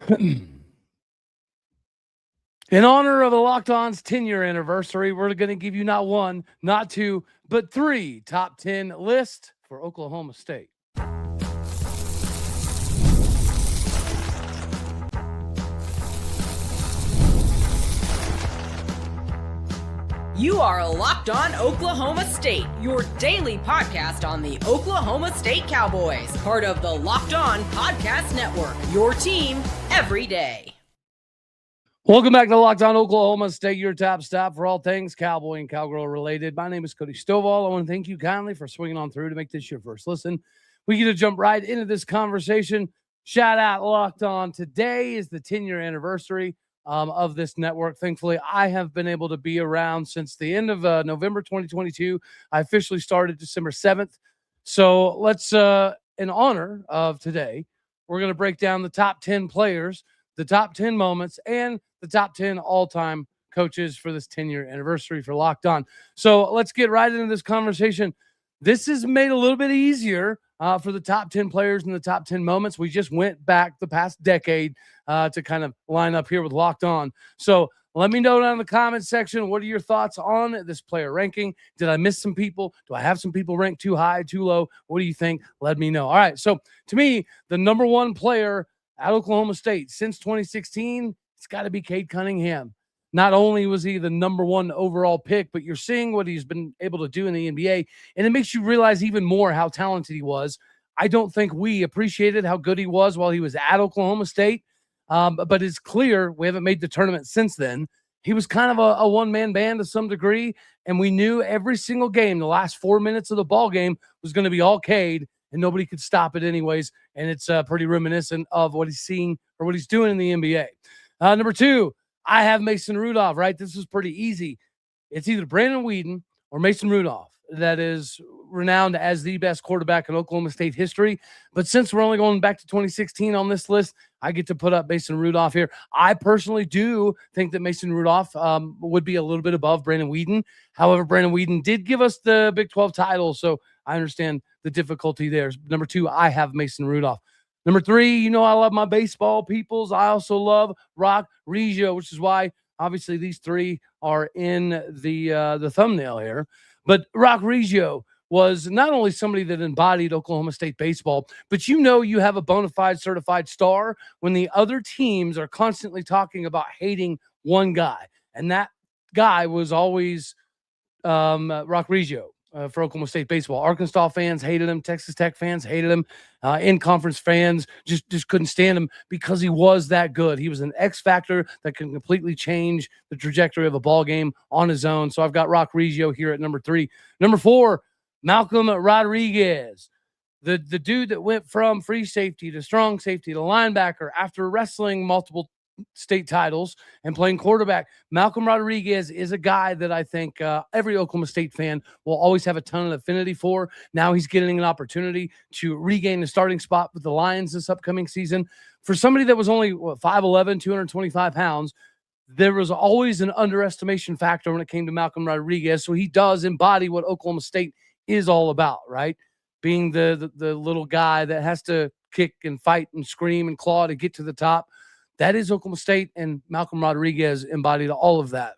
In honor of the Locked On's 10-year anniversary, we're going to give you not one, not two, but three top 10 lists for Oklahoma State. You are Locked On Oklahoma State, your daily podcast on the Oklahoma State Cowboys, part of the Locked On Podcast Network, your team every day. Welcome back to Locked On Oklahoma State, your top stop for all things Cowboy and Cowgirl related. My name is Cody Stovall. I want to thank you kindly for swinging on through to make this your first listen. We get to jump right into this conversation. Shout out Locked On. Today is the 10-year anniversary of this network. Thankfully, I have been able to be around since the end of November 2022. I officially started December 7th. So let's, in honor of today, we're going to break down the top 10 players, the top 10 moments, and the top 10 all-time coaches for this 10-year anniversary for Locked On. So let's get right into this conversation. This is made a little bit easier for the top 10 players and the top 10 moments. We just went back the past decade to kind of line up here with Locked On. So let me know down in the comments section, what are your thoughts on this player ranking? Did I miss some people? Do I have some people ranked too high, too low? What do you think? Let me know. All right, so to me, the number one player at Oklahoma State since 2016, it's got to be Cade Cunningham. Not only was he the number one overall pick, but you're seeing what he's been able to do in the NBA, and it makes you realize even more how talented he was. I don't think we appreciated how good he was while he was at Oklahoma State, but it's clear we haven't made the tournament since then. He was kind of a one-man band to some degree, and we knew every single game, the last 4 minutes of the ball game was going to be all Cade, and nobody could stop it anyways, and it's pretty reminiscent of what he's seeing or what he's doing in the NBA. Number two, I have Mason Rudolph, right? This is pretty easy. It's either Brandon Weeden or Mason Rudolph that is renowned as the best quarterback in Oklahoma State history. But since we're only going back to 2016 on this list, I get to put up Mason Rudolph here. I personally do think that Mason Rudolph would be a little bit above Brandon Weeden. However, Brandon Weeden did give us the Big 12 title, so I understand the difficulty there. Number two, I have Mason Rudolph. Number three, you know I love my baseball peoples. I also love Rock Rugiet, which is why obviously these three are in the thumbnail here. But Rock Rugiet was not only somebody that embodied Oklahoma State baseball, but you know you have a bona fide certified star when the other teams are constantly talking about hating one guy. And that guy was always Rock Rugiet. For Oklahoma State baseball. Arkansas fans hated him. Texas Tech fans hated him. In-conference fans just couldn't stand him because he was that good. He was an X factor that can completely change the trajectory of a ball game on his own. So I've got Rock Rugiet here at number three. Number four, Malcolm Rodriguez. The dude that went from free safety to strong safety to linebacker after wrestling multiple state titles and playing quarterback. Malcolm Rodriguez is a guy that I think every Oklahoma State fan will always have a ton of affinity for. Now he's getting an opportunity to regain the starting spot with the Lions this upcoming season. For somebody that was only 5'11", 225 pounds, there was always an underestimation factor when it came to Malcolm Rodriguez. So he does embody what Oklahoma State is all about, right? Being the little guy that has to kick and fight and scream and claw to get to the top. That is Oklahoma State, and Malcolm Rodriguez embodied all of that.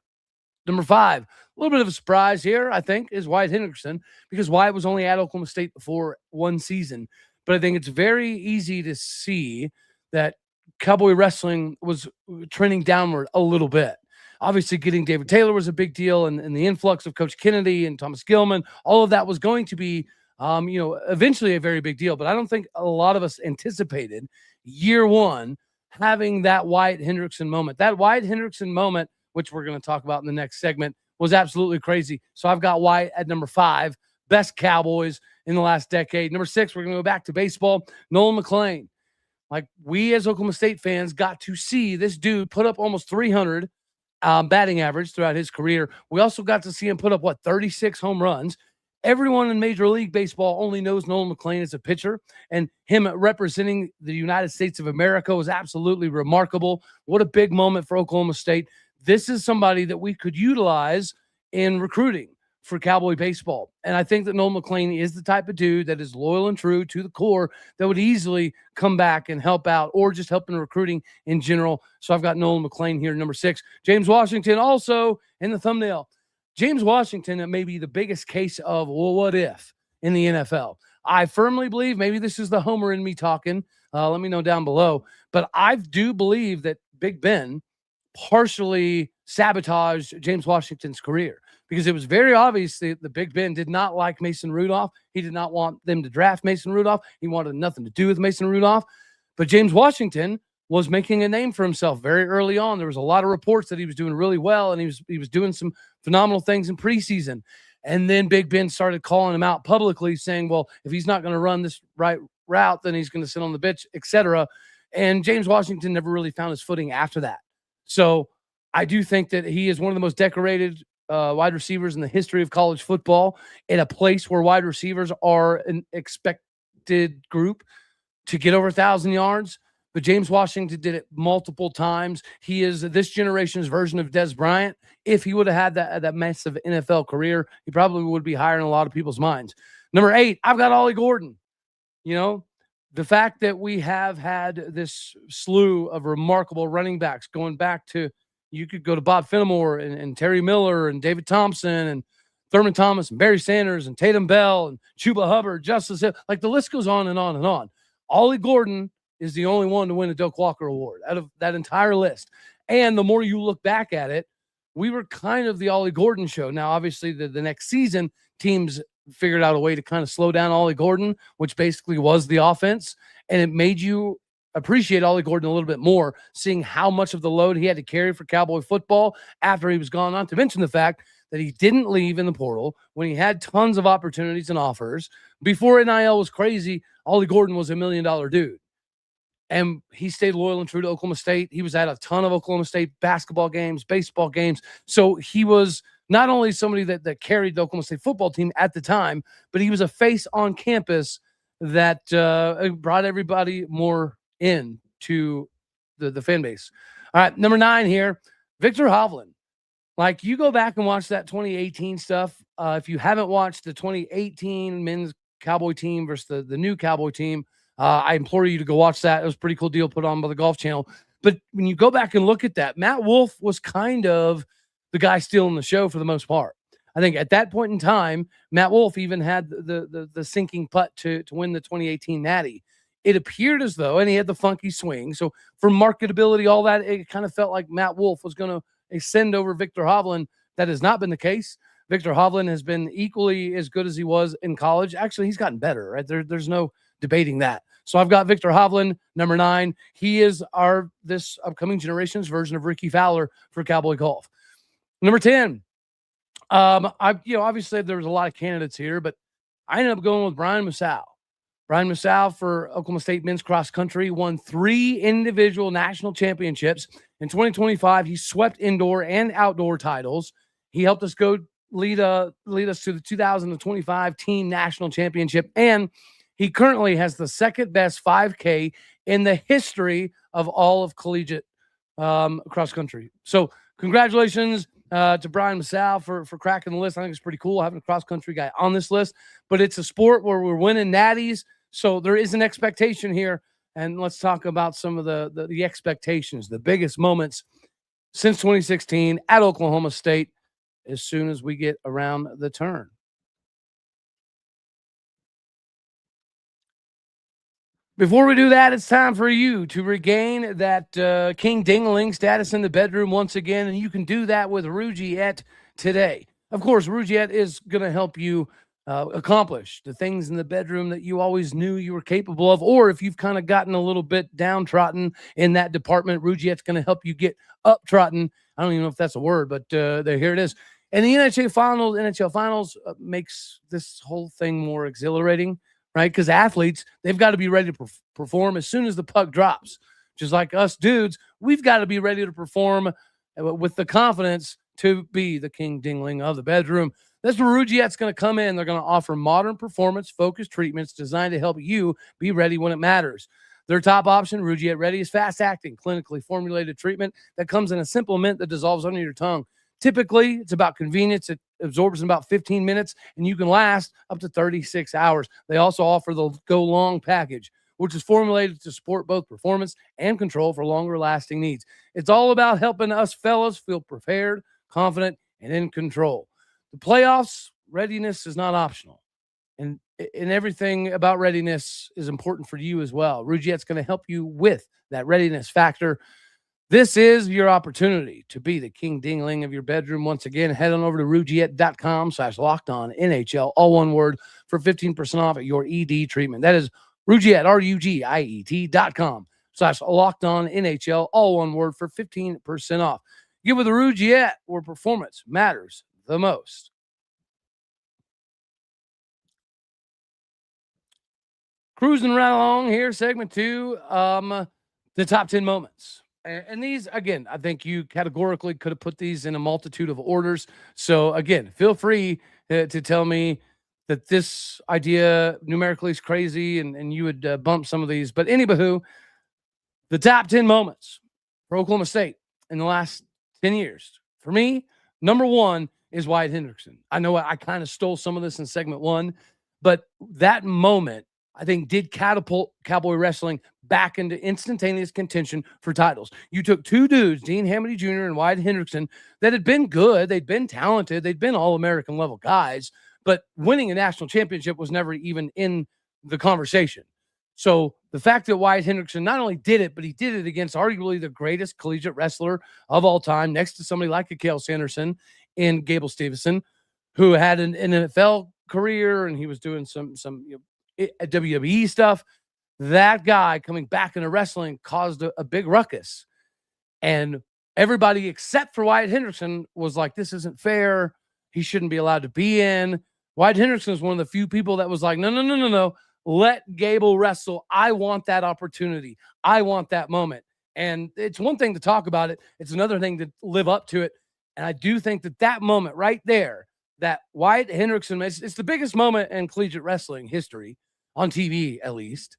Number five, a little bit of a surprise here, I think, is Wyatt Hendrickson, because Wyatt was only at Oklahoma State for one season. But I think it's very easy to see that Cowboy wrestling was trending downward a little bit. Obviously, getting David Taylor was a big deal, and the influx of Coach Kennedy and Thomas Gilman, all of that was going to be, eventually a very big deal. But I don't think a lot of us anticipated year one having that Wyatt Hendrickson moment. That Wyatt Hendrickson moment, which we're going to talk about in the next segment, was absolutely crazy. So I've got Wyatt at number five, best Cowboys in the last decade. Number six, we're going to go back to baseball, Nolan McClain. Like, we as Oklahoma State fans got to see this dude put up almost 300 batting average throughout his career. We also got to see him put up, 36 home runs. Everyone in Major League Baseball only knows Nolan McClain as a pitcher, and him representing the United States of America was absolutely remarkable. What a big moment for Oklahoma State. This is somebody that we could utilize in recruiting. for Cowboy baseball. And I think that Noel McLean is the type of dude that is loyal and true to the core that would easily come back and help out or just help in recruiting in general. So I've got Noel McLean here, number 6. James Washington also in the thumbnail. James Washington may be the biggest case of, well, what if in the NFL? I firmly believe, maybe this is the homer in me talking, let me know down below, but I do believe that Big Ben partially sabotaged James Washington's career, because it was very obvious that the Big Ben did not like Mason Rudolph. He did not want them to draft Mason Rudolph. He wanted nothing to do with Mason Rudolph. But James Washington was making a name for himself very early on. There was a lot of reports that he was doing really well, and he was doing some phenomenal things in preseason. And then Big Ben started calling him out publicly, saying, well, if he's not going to run this right route, then he's going to sit on the bench, etc. And James Washington never really found his footing after that. So I do think that he is one of the most decorated wide receivers in the history of college football, in a place where wide receivers are an expected group to get over 1,000 yards. But James Washington did it multiple times. He is this generation's version of Des Bryant. If he would have had that massive NFL career, he probably would be higher in a lot of people's minds. Number 8, I've got Ollie Gordon. You know, the fact that we have had this slew of remarkable running backs going back to, you could go to Bob Fenimore and Terry Miller and David Thompson and Thurman Thomas and Barry Sanders and Tatum Bell and Chuba Hubbard, Justice Hill. Like, the list goes on and on and on. Ollie Gordon is the only one to win a Doak Walker Award out of that entire list. And the more you look back at it, we were kind of the Ollie Gordon show. Now, obviously, the next season, teams figured out a way to kind of slow down Ollie Gordon, which basically was the offense. And it made you appreciate Ollie Gordon a little bit more, seeing how much of the load he had to carry for Cowboy football after he was gone, on to mention the fact that he didn't leave in the portal when he had tons of opportunities and offers. Before NIL was crazy, Ollie Gordon was $1 million dude. And he stayed loyal and true to Oklahoma State. He was at a ton of Oklahoma State basketball games, baseball games. So he was not only somebody that carried the Oklahoma State football team at the time, but he was a face on campus that brought everybody more in to the fan base. All right, number 9 here, Victor Hovland. Like, you go back and watch that 2018 stuff. If you haven't watched the 2018 men's Cowboy team versus the new Cowboy team, I implore you to go watch that. It was a pretty cool deal put on by the Golf Channel. But when you go back and look at that, Matt Wolf was kind of the guy stealing the show for the most part. I think at that point in time, Matt Wolf even had the sinking putt to win the 2018 Natty. It appeared as though, and he had the funky swing. So for marketability, all that, it kind of felt like Matt Wolf was going to ascend over Victor Hovland. That has not been the case. Victor Hovland has been equally as good as he was in college. Actually, he's gotten better, right? There's no debating that. So I've got Victor Hovland, number 9. He is this upcoming generation's version of Ricky Fowler for Cowboy golf. Number 10. Obviously there was a lot of candidates here, but I ended up going with Brian Massow. Brian Massow for Oklahoma State men's cross country won 3 individual national championships. In 2025, he swept indoor and outdoor titles. He helped us lead us to the 2025 team national championship, and he currently has the second best 5K in the history of all of collegiate cross country. So congratulations to Brian Massow for cracking the list. I think it's pretty cool having a cross country guy on this list, but it's a sport where we're winning natties. So there is an expectation here. And let's talk about some of the expectations, the biggest moments since 2016 at Oklahoma State as soon as we get around the turn. Before we do that, it's time for you to regain that King Dingling status in the bedroom once again, and you can do that with Rugiet today. Of course, Rugiet is going to help you accomplish the things in the bedroom that you always knew you were capable of, or if you've kind of gotten a little bit downtrodden in that department, Rugiet's going to help you get uptrodden. I don't even know if that's a word, but here it is. And the NHL Finals makes this whole thing more exhilarating, right? Because athletes, they've got to be ready to perform as soon as the puck drops. Just like us dudes, we've got to be ready to perform with the confidence to be the King Dingling of the bedroom. That's where Rugiet's going to come in. They're going to offer modern performance-focused treatments designed to help you be ready when it matters. Their top option, Rugiet Ready, is fast-acting, clinically formulated treatment that comes in a simple mint that dissolves under your tongue. Typically, it's about convenience. It absorbs in about 15 minutes, and you can last up to 36 hours. They also offer the Go Long package, which is formulated to support both performance and control for longer lasting needs. It's all about helping us fellas feel prepared, confident, and in control. The playoffs readiness is not optional. And everything about readiness is important for you as well. Rugiet's going to help you with that readiness factor. This is your opportunity to be the king dingling of your bedroom. Once again, head on over to rugiet.com/lockedonnhl, all one word, for 15% off at your ED treatment. That is Rugiet, RUGIET.com/lockedonnhl, all one word, for 15% off. Get with the Rugiet, where performance matters the most. Cruising right along here, segment 2, the top 10 moments. And these, again, I think you categorically could have put these in a multitude of orders. So, again, feel free to tell me that this idea numerically is crazy and you would bump some of these. But anywho, the top 10 moments for Oklahoma State in the last 10 years. For me, number 1 is Wyatt Hendrickson. I know I kind of stole some of this in segment 1, but that moment, I think, did catapult Cowboy wrestling back into instantaneous contention for titles. You took two dudes, Dean Hamady Jr. and Wyatt Hendrickson, that had been good. They'd been talented. They'd been All-American level guys, but winning a national championship was never even in the conversation. So the fact that Wyatt Hendrickson not only did it, but he did it against arguably the greatest collegiate wrestler of all time, next to somebody like Akale Sanderson and Gable Steveson, who had an NFL career, and he was doing some WWE stuff. That guy coming back into wrestling caused a big ruckus. And everybody except for Wyatt Hendrickson was like, this isn't fair. He shouldn't be allowed to be in. Wyatt Hendrickson is one of the few people that was like, no. Let Gable wrestle. I want that opportunity. I want that moment. And it's one thing to talk about it. It's another thing to live up to it. And I do think that moment right there, that Wyatt Hendrickson, it's the biggest moment in collegiate wrestling history, on TV at least.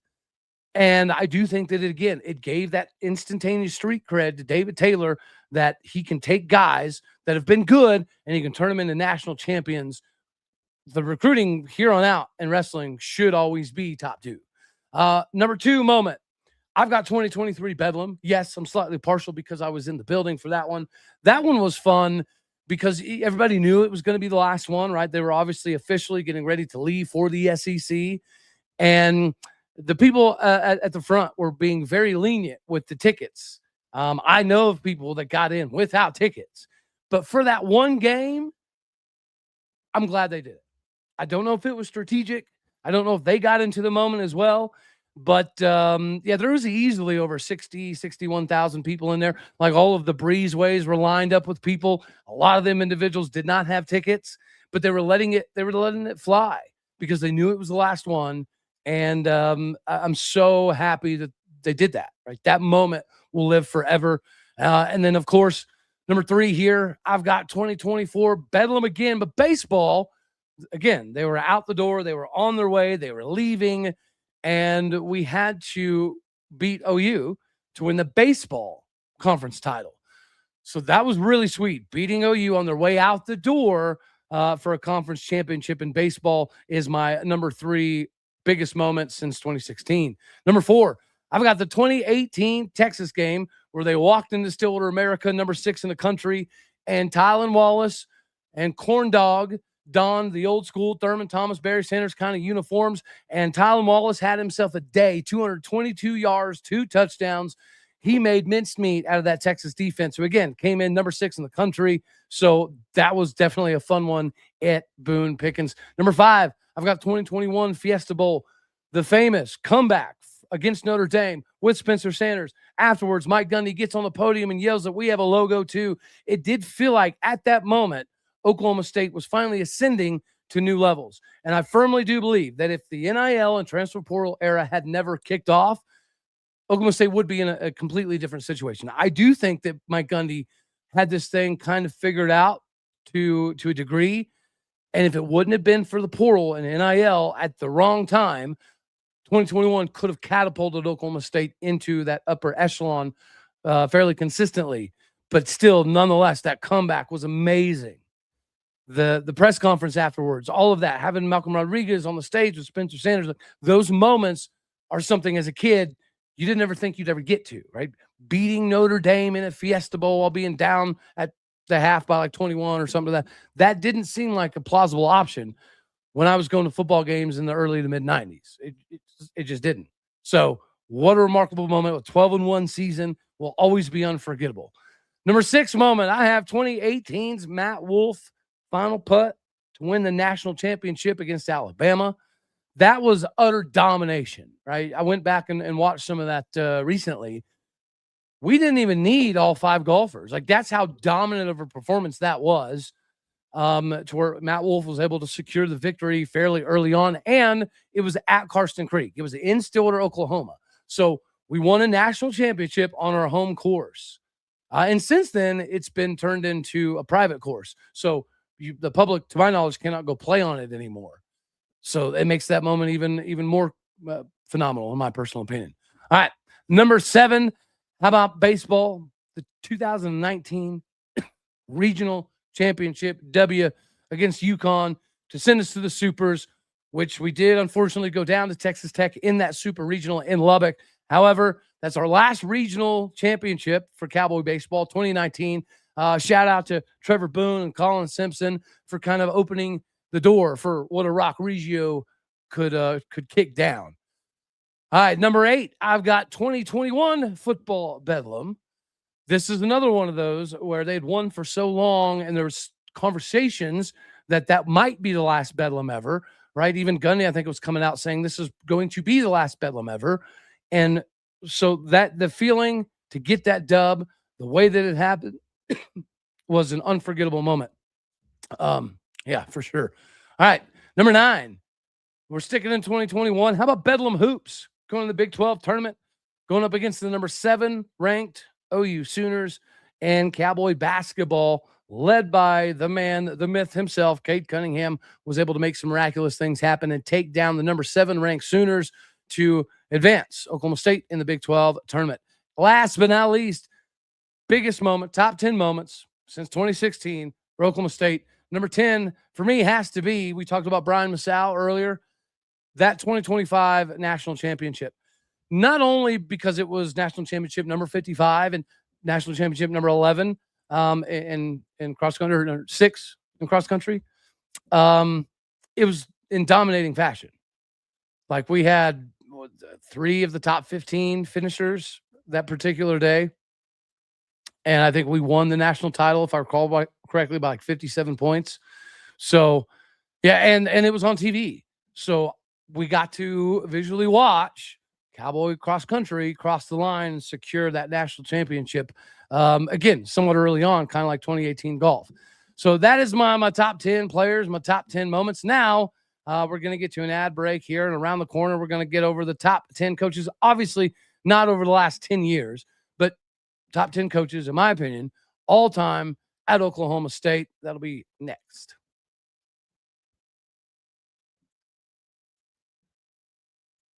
And I do think that, it gave that instantaneous street cred to David Taylor, that he can take guys that have been good and he can turn them into national champions. The recruiting here on out in wrestling should always be top 2. Number 2 moment, I've got 2023 Bedlam. Yes, I'm slightly partial because I was in the building for that one. That one was fun because everybody knew it was going to be the last one, right? They were obviously officially getting ready to leave for the SEC. And the people at the front were being very lenient with the tickets. I know of people that got in without tickets. But for that one game, I'm glad they did it. I don't know if it was strategic. I don't know if they got into the moment as well. But, there was easily over 61,000 people in there. Like, all of the breezeways were lined up with people. A lot of them individuals did not have tickets, but they were letting it fly because they knew it was the last one. And I'm so happy that they did that, right? That moment will live forever. And then, of course, number 3 here, I've got 2024 Bedlam again, but baseball, again, they were out the door. They were on their way. They were leaving. And we had to beat OU to win the baseball conference title. So that was really sweet. Beating OU on their way out the door for a conference championship in baseball is my number 3 biggest moment since 2016. Number 4, I've got the 2018 Texas game where they walked into Stillwater America, number 6 in the country, and Tylen Wallace and Corn Dog donned the old school Thurman Thomas, Barry Sanders kind of uniforms, and Tylen Wallace had himself a day, 222 yards, 2 touchdowns. He made mincemeat out of that Texas defense, who, again, came in number 6 in the country. So that was definitely a fun one at Boone Pickens. Number 5, I've got 2021 Fiesta Bowl, the famous comeback against Notre Dame with Spencer Sanders. Afterwards, Mike Gundy gets on the podium and yells that we have a logo too. It did feel like at that moment, Oklahoma State was finally ascending to new levels. And I firmly do believe that if the NIL and transfer portal era had never kicked off, Oklahoma State would be in a completely different situation. I do think that Mike Gundy had this thing kind of figured out to a degree. And if it wouldn't have been for the portal and NIL at the wrong time, 2021 could have catapulted Oklahoma State into that upper echelon fairly consistently. but still, nonetheless, that comeback was amazing. The press conference afterwards, all of that, having Malcolm Rodriguez on the stage with Spencer Sanders, like, those moments are something as a kid you didn't ever think you'd ever get to, right? Beating Notre Dame in a Fiesta Bowl while being down at the half by like 21 or something like that. That didn't seem like a plausible option when I was going to football games in the early to mid 90s. It just didn't. So what a remarkable moment. A 12-1 season will always be unforgettable. Number 6 moment, I have 2018's Matt Wolf final putt to win the national championship against Alabama. That was utter domination, right? I went back and watched some of that recently. We didn't even need all 5 golfers. Like, that's how dominant of a performance that was, to where Matt Wolf was able to secure the victory fairly early on. And it was at Karsten Creek. It was in Stillwater, Oklahoma. So we won a national championship on our home course. And since then, it's been turned into a private course. So the public, to my knowledge, cannot go play on it anymore. So it makes that moment even more phenomenal, in my personal opinion. All right, number 7, how about baseball? The 2019 regional championship W against UConn to send us to the Supers, which we did unfortunately go down to Texas Tech in that Super Regional in Lubbock. However, that's our last regional championship for Cowboy baseball, 2019. Shout out to Trevor Boone and Colin Simpson for kind of opening the door for what a Rock Regio could kick down. All right, number 8, I've got 2021 football Bedlam. This is another one of those where they'd won for so long, and there was conversations that might be the last Bedlam ever, right? Even Gundy, I think, was coming out saying this is going to be the last Bedlam ever. And so that the feeling to get that dub, the way that it happened, was an unforgettable moment. Yeah, for sure. All right, number 9. We're sticking in 2021. How about Bedlam Hoops going to the Big 12 tournament, going up against the number 7 ranked OU Sooners, and Cowboy basketball led by the man, the myth himself, Cade Cunningham, was able to make some miraculous things happen and take down the number 7 ranked Sooners to advance Oklahoma State in the Big 12 tournament. Last but not least, biggest moment, top 10 moments since 2016 for Oklahoma State. Number 10 for me has to be, we talked about Brian Masau earlier, that 2025 national championship. Not only because it was national championship number 55 and national championship number 11 in cross country, or 6 in cross country. It was in dominating fashion. Like, we had 3 of the top 15 finishers that particular day. And I think we won the national title, if I recall correctly, by like 57 points. So, yeah, and it was on TV. So we got to visually watch Cowboy cross country cross the line and secure that national championship. Again, somewhat early on, kind of like 2018 golf. So that is my top 10 players, my top 10 moments. Now we're going to get to an ad break here, and around the corner, we're going to get over the top 10 coaches. Obviously, not over the last 10 years, but top 10 coaches, in my opinion, all time at Oklahoma State. That'll be next.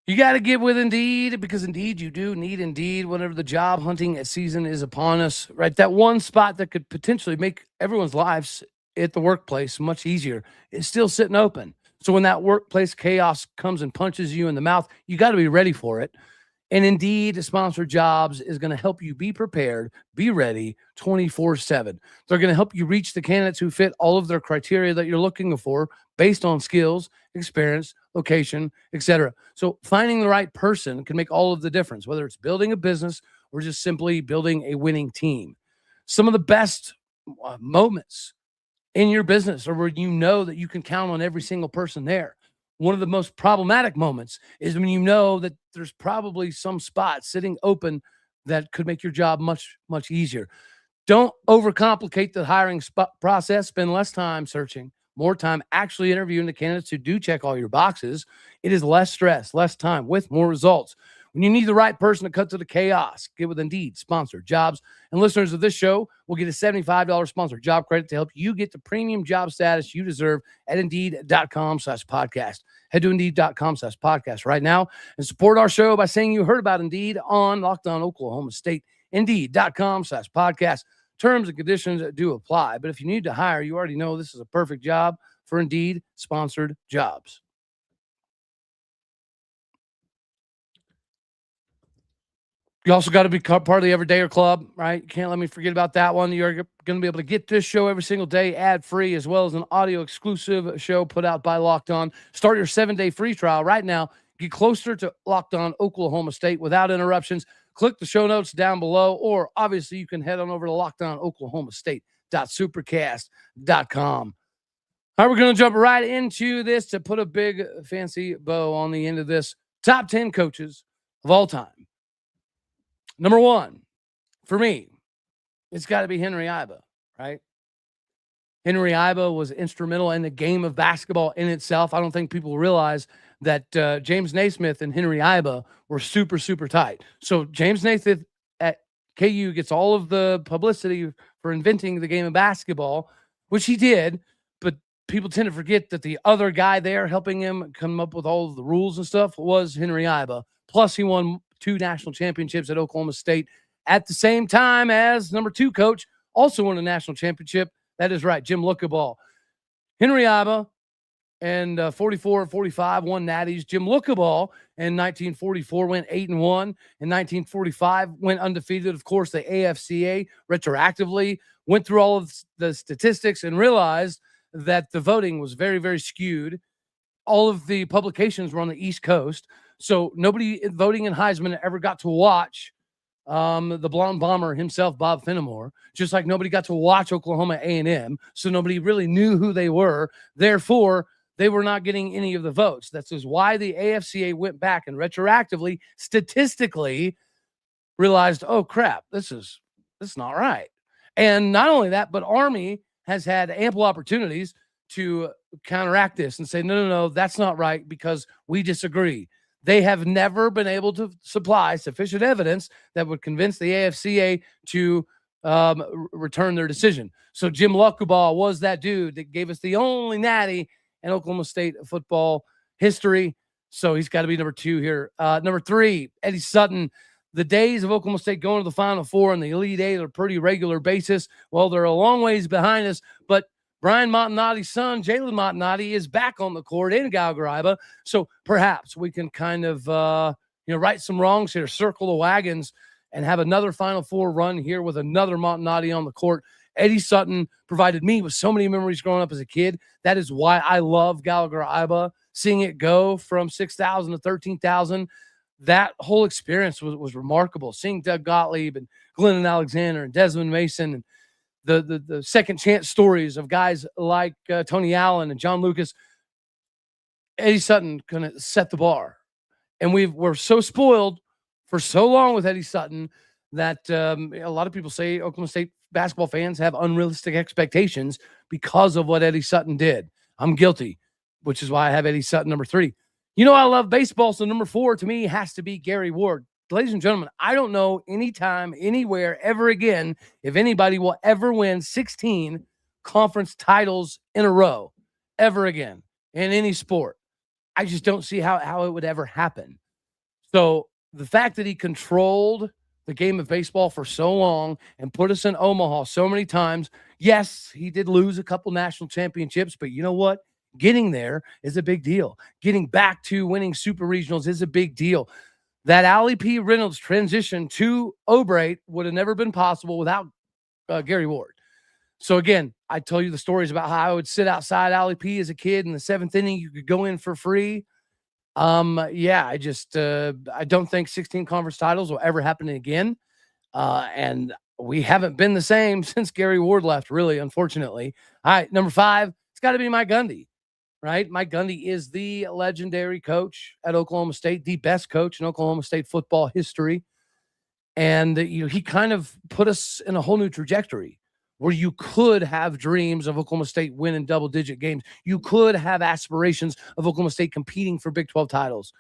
You got to get with Indeed, because Indeed, you do need Indeed whenever the job hunting season is upon us, right? That one spot that could potentially make everyone's lives at the workplace much easier is still sitting open. So when that workplace chaos comes and punches you in the mouth, you got to be ready for it. And Indeed Sponsored Jobs is going to help you be prepared, be ready 24/7. They're going to help you reach the candidates who fit all of their criteria that you're looking for based on skills, experience, location, etc. So finding the right person can make all of the difference, whether it's building a business or just simply building a winning team. Some of the best moments in your business are where you know that you can count on every single person there. One of the most problematic moments is when you know that there's probably some spot sitting open that could make your job much, much easier. Don't overcomplicate the hiring process. Spend less time searching, more time actually interviewing the candidates who do check all your boxes. It is less stress, less time with more results. When you need the right person to cut through the chaos, get with Indeed Sponsored Jobs. And listeners of this show will get a $75 sponsored job credit to help you get the premium job status you deserve at Indeed.com/podcast. Head to Indeed.com/podcast right now and support our show by saying you heard about Indeed on Locked On Oklahoma State. Indeed.com/podcast. Support Terms and conditions do apply. But if you need to hire, you already know this is a perfect job for Indeed sponsored jobs. You also got to be part of the Everydayer Club, right? You can't let me forget about that one. You're going to be able to get this show every single day, ad-free, as well as an audio-exclusive show put out by Locked On. Start your 7-day free trial right now. Get closer to Locked On Oklahoma State without interruptions. Click the show notes down below, or obviously you can head on over to LockedOnOklahomaState.supercast.com. All right, we're going to jump right into this to put a big fancy bow on the end of this. Top 10 coaches of all time. Number one, for me, it's got to be Henry Iba, right? Henry Iba was instrumental in the game of basketball in itself. I don't think people realize that James Naismith and Henry Iba were super, super tight. So James Naismith at KU gets all of the publicity for inventing the game of basketball, which he did, but people tend to forget that the other guy there helping him come up with all of the rules and stuff was Henry Iba. Plus, he won 2 national championships at Oklahoma State at the same time as number 2 coach also won a national championship. That is right, Jim Lookaball. Henry Iba and 44-45 won natties. Jim Lookaball in 1944 went 8-1. In 1945 went undefeated. Of course, the AFCA retroactively went through all of the statistics and realized that the voting was very, very skewed. All of the publications were on the East Coast. So nobody voting in Heisman ever got to watch the blonde bomber himself, Bob Fenimore, just like nobody got to watch Oklahoma A&M. So nobody really knew who they were. Therefore, they were not getting any of the votes. That's just why the AFCA went back and retroactively, statistically, realized, oh, crap, this is not right. And not only that, but Army has had ample opportunities to counteract this and say, no, that's not right because we disagree. They have never been able to supply sufficient evidence that would convince the AFCA to return their decision. So Jim Lookaball was that dude that gave us the only natty in Oklahoma State football history. So he's got to be number 2 here. Number 3, Eddie Sutton. The days of Oklahoma State going to the Final Four and the Elite Eight on a pretty regular basis, well, they're a long ways behind us, but Brian Montanotti's son, Jalen Montanoti, is back on the court in Gallagher Iba. So perhaps we can kind of, right some wrongs here, circle the wagons, and have another Final Four run here with another Montanoti on the court. Eddie Sutton provided me with so many memories growing up as a kid. That is why I love Gallagher Iba. Seeing it go from 6,000 to 13,000, that whole experience was remarkable. Seeing Doug Gottlieb and Glennon Alexander and Desmond Mason and the second chance stories of guys like Tony Allen and John Lucas. Eddie Sutton gonna set the bar, and we're so spoiled for so long with Eddie Sutton that a lot of people say Oklahoma State basketball fans have unrealistic expectations because of what Eddie Sutton did. I'm guilty, which is why I have Eddie Sutton number 3. You know I love baseball, so number 4 to me has to be Gary Ward. Ladies and gentlemen, I don't know anytime, anywhere, ever again if anybody will ever win 16 conference titles in a row ever again in any sport. I just don't see how it would ever happen. So the fact that he controlled the game of baseball for so long and put us in Omaha so many times, yes, he did lose a couple national championships, but you know what? Getting there is a big deal. Getting back to winning super regionals is a big deal. That Allie P. Reynolds transition to Obrate would have never been possible without Gary Ward. So again, I tell you the stories about how I would sit outside Allie P. as a kid in the 7th inning. You could go in for free. I don't think 16 conference titles will ever happen again. And we haven't been the same since Gary Ward left, really, unfortunately. All right, number 5, it's got to be Mike Gundy. Right? Mike Gundy is the legendary coach at Oklahoma State, the best coach in Oklahoma State football history. And, he kind of put us in a whole new trajectory where you could have dreams of Oklahoma State winning double-digit games. You could have aspirations of Oklahoma State competing for Big 12 titles.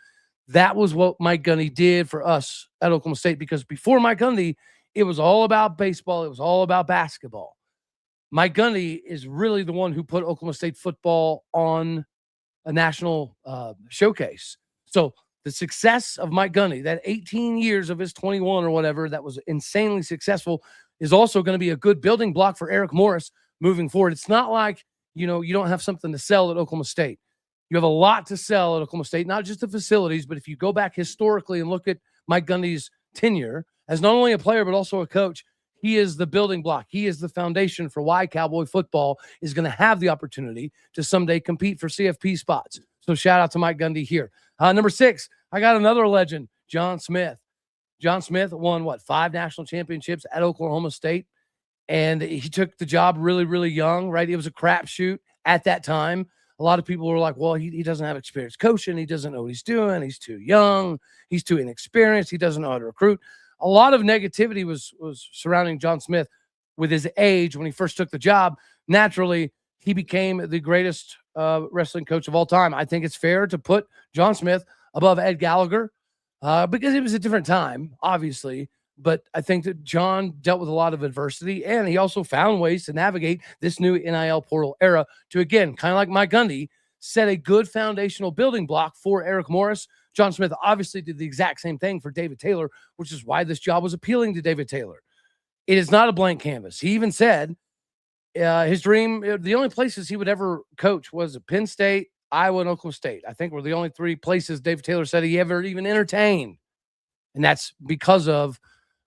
That was what Mike Gundy did for us at Oklahoma State, because before Mike Gundy, it was all about baseball. It was all about basketball. Mike Gundy is really the one who put Oklahoma State football on a national showcase. So the success of Mike Gundy, that 18 years of his 21 or whatever, that was insanely successful, is also going to be a good building block for Eric Morris moving forward. It's not like, you don't have something to sell at Oklahoma State. You have a lot to sell at Oklahoma State, not just the facilities, but if you go back historically and look at Mike Gundy's tenure as not only a player, but also a coach, he is the building block. He is the foundation for why Cowboy football is going to have the opportunity to someday compete for CFP spots. So shout out to Mike Gundy here. Number 6, I got another legend, John Smith. John Smith won, 5 national championships at Oklahoma State. And he took the job really, really young, right? It was a crapshoot at that time. A lot of people were like, well, he doesn't have experience coaching. He doesn't know what he's doing. He's too young. He's too inexperienced. He doesn't know how to recruit. A lot of negativity was surrounding John Smith with his age when he first took the job. Naturally, he became the greatest wrestling coach of all time. I think it's fair to put John Smith above Ed Gallagher because it was a different time, obviously. But I think that John dealt with a lot of adversity, and he also found ways to navigate this new NIL portal era to, again, kind of like Mike Gundy, set a good foundational building block for Eric Morris. John Smith obviously did the exact same thing for David Taylor, which is why this job was appealing to David Taylor. It is not a blank canvas. He even said his dream, the only places he would ever coach was Penn State, Iowa, and Oklahoma State. I think were the only 3 places David Taylor said he ever even entertained. And that's because of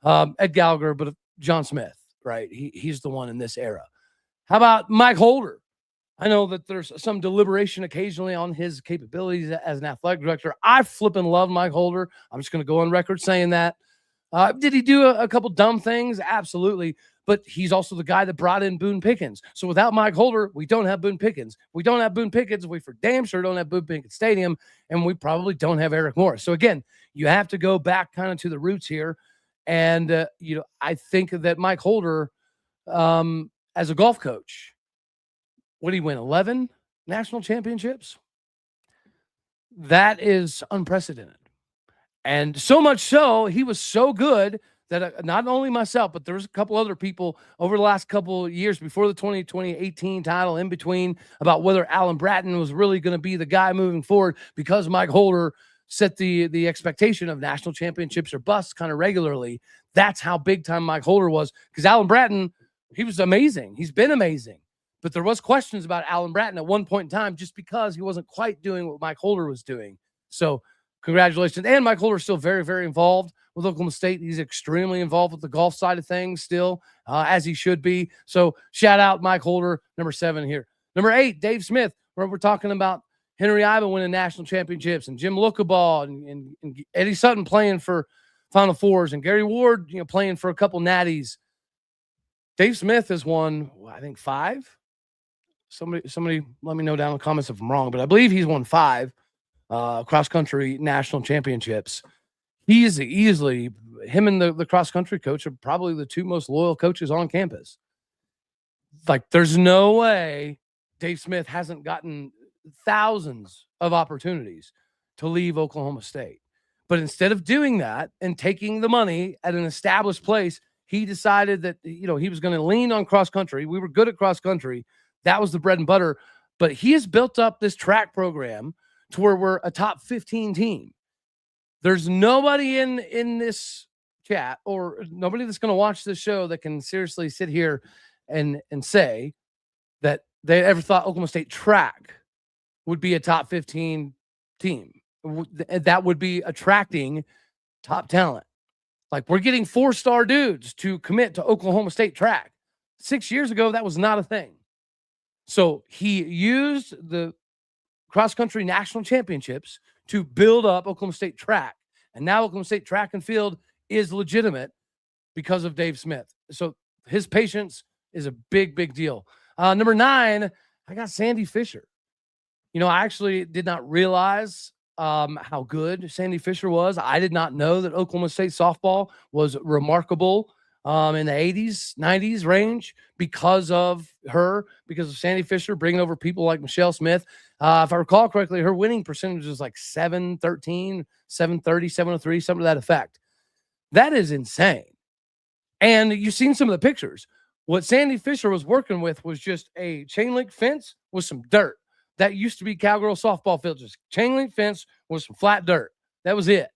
Ed Gallagher, but John Smith, right? He's the one in this era. How about Mike Holder? I know that there's some deliberation occasionally on his capabilities as an athletic director. I flipping love Mike Holder. I'm just going to go on record saying that. Did he do a couple dumb things? Absolutely. But he's also the guy that brought in Boone Pickens. So without Mike Holder, we don't have Boone Pickens. We don't have Boone Pickens. We for damn sure don't have Boone Pickens Stadium. And we probably don't have Eric Morris. So again, you have to go back kind of to the roots here. And, I think that Mike Holder, as a golf coach, what did he win? 11 national championships? That is unprecedented. And so much so, he was so good that not only myself, but there's a couple other people over the last couple of years before the 2018 title in between about whether Alan Bratton was really going to be the guy moving forward because Mike Holder set the expectation of national championships or busts kind of regularly. That's how big time Mike Holder was, because Alan Bratton, he was amazing. He's been amazing. But there was questions about Alan Bratton at one point in time just because he wasn't quite doing what Mike Holder was doing. So congratulations. And Mike Holder is still very, very involved with Oklahoma State. He's extremely involved with the golf side of things still, as he should be. So shout out Mike Holder, number 7 here. Number 8, Dave Smith, where we're talking about Henry Ivan winning national championships and Jim Lookaball and Eddie Sutton playing for Final Fours and Gary Ward, playing for a couple natties. Dave Smith has won, I think, 5. Somebody let me know down in the comments if I'm wrong, but I believe he's won 5 cross-country national championships. He's easily, him and the cross-country coach are probably the 2 most loyal coaches on campus. Like, there's no way Dave Smith hasn't gotten thousands of opportunities to leave Oklahoma State. But instead of doing that and taking the money at an established place, he decided that, he was going to lean on cross-country. We were good at cross-country. That was the bread and butter. But he has built up this track program to where we're a top 15 team. There's nobody in this chat or nobody that's going to watch this show that can seriously sit here and say that they ever thought Oklahoma State track would be a top 15 team. That would be attracting top talent. Like, we're getting 4-star dudes to commit to Oklahoma State track. 6 years ago, that was not a thing. So he used the cross-country national championships to build up Oklahoma State track. And now Oklahoma State track and field is legitimate because of Dave Smith. So his patience is a big, big deal. Number 9, I got Sandy Fisher. I actually did not realize how good Sandy Fisher was. I did not know that Oklahoma State softball was remarkable in the 80s, 90s range because of Sandy Fisher bringing over people like Michelle Smith. If I recall correctly, her winning percentage was like 713, 730, 703, something to that effect. That is insane. And you've seen some of the pictures. What Sandy Fisher was working with was just a chain link fence with some dirt. That used to be Cowgirl softball field, just chain link fence with some flat dirt. That was it.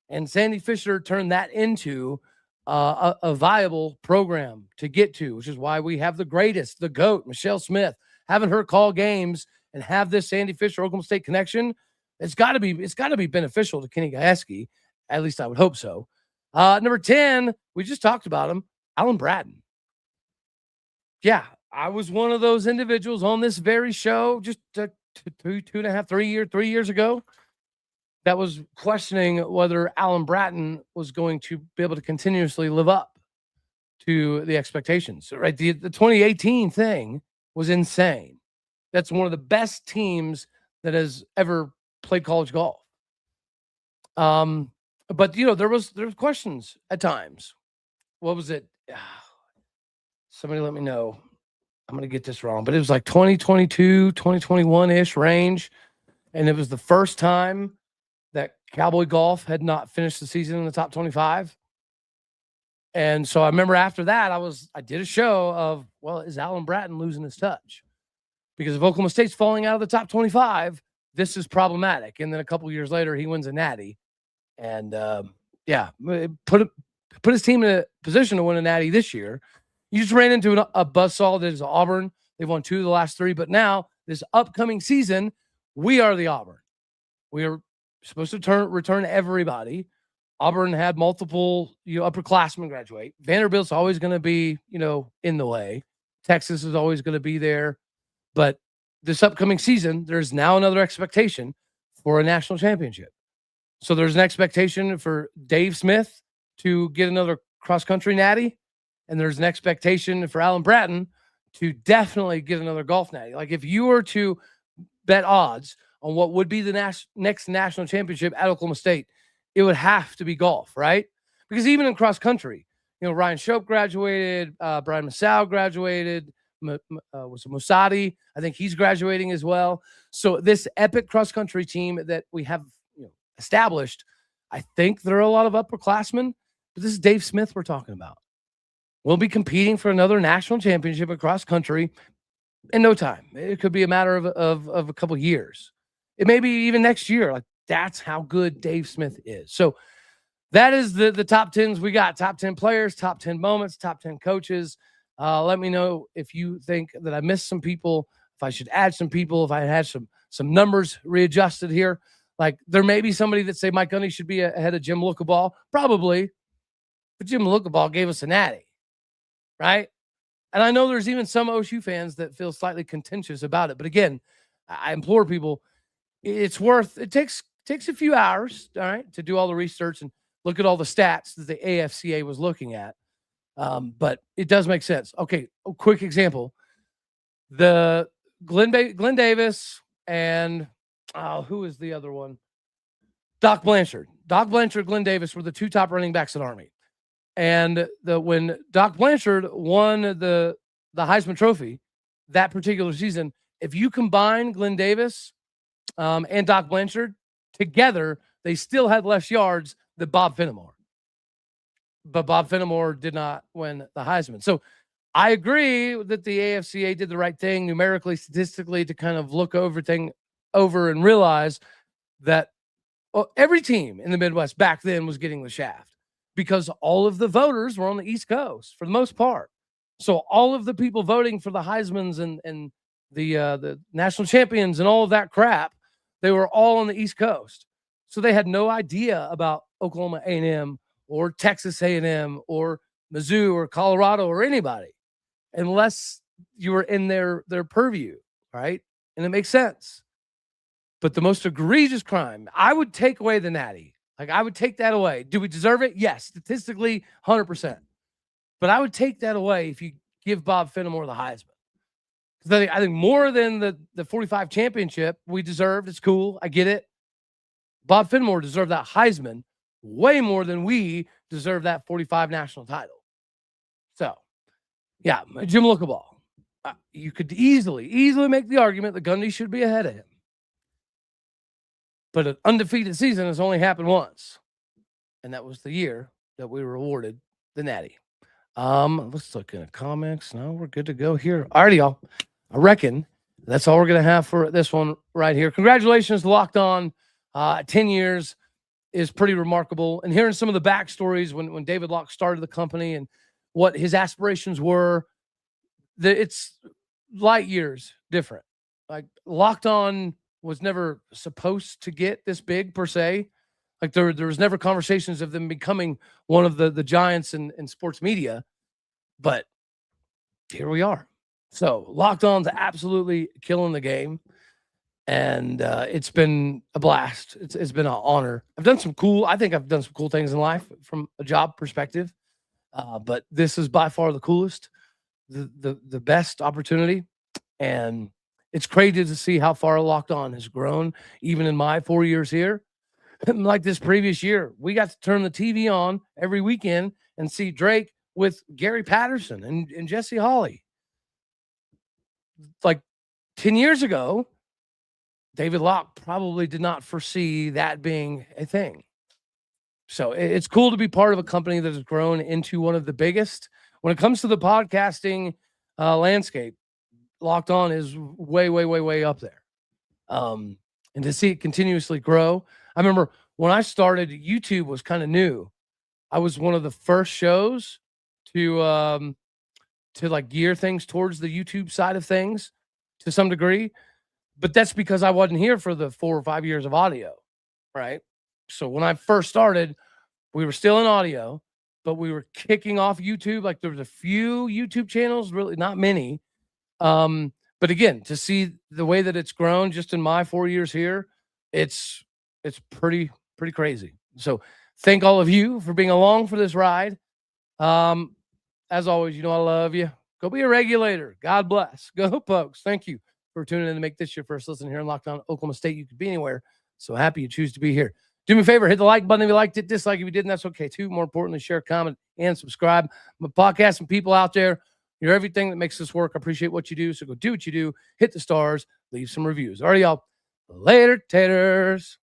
And Sandy Fisher turned that into a viable program to get to, which is why we have the greatest, the GOAT, Michelle Smith, having her call games and have this Sandy Fisher Oklahoma State connection. It's got to be beneficial to Kenny Gajewski. At least I would hope so. Number 10, we just talked about him, Alan Bratton. Yeah, I was one of those individuals on this very show just 3 years ago that was questioning whether Alan Bratton was going to be able to continuously live up to the expectations. Right, the 2018 thing was insane. That's one of the best teams that has ever played college golf. But there was questions at times. What was it? Somebody let me know. I'm going to get this wrong, but it was like 2022, 2021-ish range. And it was the first time that Cowboy golf had not finished the season in the top 25. And so I remember after that, I did a show of, well, is Alan Bratton losing his touch? Because if Oklahoma State's falling out of the top 25, this is problematic. And then a couple years later, he wins a natty. And put his team in a position to win a natty this year. You just ran into a buzzsaw that is Auburn. They've won 2 of the last 3. But now, this upcoming season, we are the Auburn. We are supposed to return everybody. Auburn had multiple upperclassmen graduate. Vanderbilt's always going to be in the way. Texas is always going to be there. But this upcoming season, there's now another expectation for a national championship. So there's an expectation for Dave Smith to get another cross-country natty, and there's an expectation for Alan Bratton to definitely get another golf natty. Like, if you were to bet odds on what would be the next national championship at Oklahoma State, it would have to be golf, right? Because even in cross-country, Ryan Shope graduated, Brian Masao graduated, was Musadi. I think he's graduating as well. So this epic cross-country team that we have established, I think there are a lot of upperclassmen, but this is Dave Smith we're talking about. We'll be competing for another national championship across country in no time. It could be a matter of a couple years. It may be even next year. Like, that's how good Dave Smith is. So that is the top 10s we got. Top 10 players, top 10 moments, top 10 coaches. Let me know if you think that I missed some people, if I should add some people, if I had some numbers readjusted here. Like, there may be somebody that say Mike Gundy should be ahead of Jim Lookaball. Probably. But Jim Lookaball gave us a natty, right? And I know there's even some OSU fans that feel slightly contentious about it. But again, I implore people, it takes a few hours, all right, to do all the research and look at all the stats that the AFCA was looking at. But it does make sense. Okay, a quick example. The Glenn Davis and who is the other one? Doc Blanchard. Doc Blanchard, Glenn Davis were the 2 top running backs at Army. And when Doc Blanchard won the Heisman Trophy that particular season, if you combine Glenn Davis and Doc Blanchard together, they still had less yards than Bob Fenimore. But Bob Fenimore did not win the Heisman. So I agree that the AFCA did the right thing numerically, statistically, to kind of look over and realize that every team in the Midwest back then was getting the shaft because all of the voters were on the East Coast for the most part. So all of the people voting for the Heismans and the national champions and all of that crap, they were all on the East Coast. So they had no idea about Oklahoma A&M or Texas A&M or Mizzou or Colorado or anybody unless you were in their purview, right? And it makes sense. But the most egregious crime, I would take away the natty. Like, I would take that away. Do we deserve it? Yes, statistically, 100%. But I would take that away if you give Bob Fenimore the Heisman. Because I think more than the 45 championship we deserved. It's cool. I get it. Bob Fenimore deserved that Heisman way more than we deserve that 45 national title. So, yeah, Jim Lookaball. You could easily make the argument that Gundy should be ahead of him. But an undefeated season has only happened once. And that was the year that we were awarded the natty. Let's look in the comics. No, we're good to go here. Alrighty, y'all. I reckon that's all we're going to have for this one right here. Congratulations to Locked On. 10 years. is pretty remarkable. And hearing some of the backstories when David Locke started the company and what his aspirations were, it's light years different. Like Locked On was never supposed to get this big per se. Like there was never conversations of them becoming one of the giants in sports media, but here we are. So Locked On's absolutely killing the game. And it's been a blast. It's been an honor. I think I've done some cool things in life from a job perspective. But this is by far the coolest, the best opportunity. And it's crazy to see how far Locked On has grown, even in my 4 years here. Like this previous year, we got to turn the TV on every weekend and see Drake with Gary Patterson and Jesse Hawley. Like 10 years ago, David Locke probably did not foresee that being a thing. So it's cool to be part of a company that has grown into one of the biggest. When it comes to the podcasting landscape, Locked On is way, way, way, way up there. And to see it continuously grow. I remember when I started, YouTube was kind of new. I was one of the first shows to like gear things towards the YouTube side of things to some degree. But that's because I wasn't here for the 4 or 5 years of audio, right? So when I first started, we were still in audio, but we were kicking off YouTube. Like there was a few YouTube channels, really not many. But again, to see the way that it's grown just in my 4 years here, it's pretty crazy. So thank all of you for being along for this ride. As always, you know I love you. Go be a regulator. God bless. Go Pokes. Thank you for tuning in to make this your first listen here in Locked On Oklahoma State. You could be anywhere. So happy you choose to be here. Do me a favor, hit the like button if you liked it, dislike if you didn't, that's okay too. More importantly, share, comment, and subscribe. I'm a podcast and people out there. You're everything that makes this work. I appreciate what you do. So go do what you do. Hit the stars. Leave some reviews. All right, y'all. Later, taters.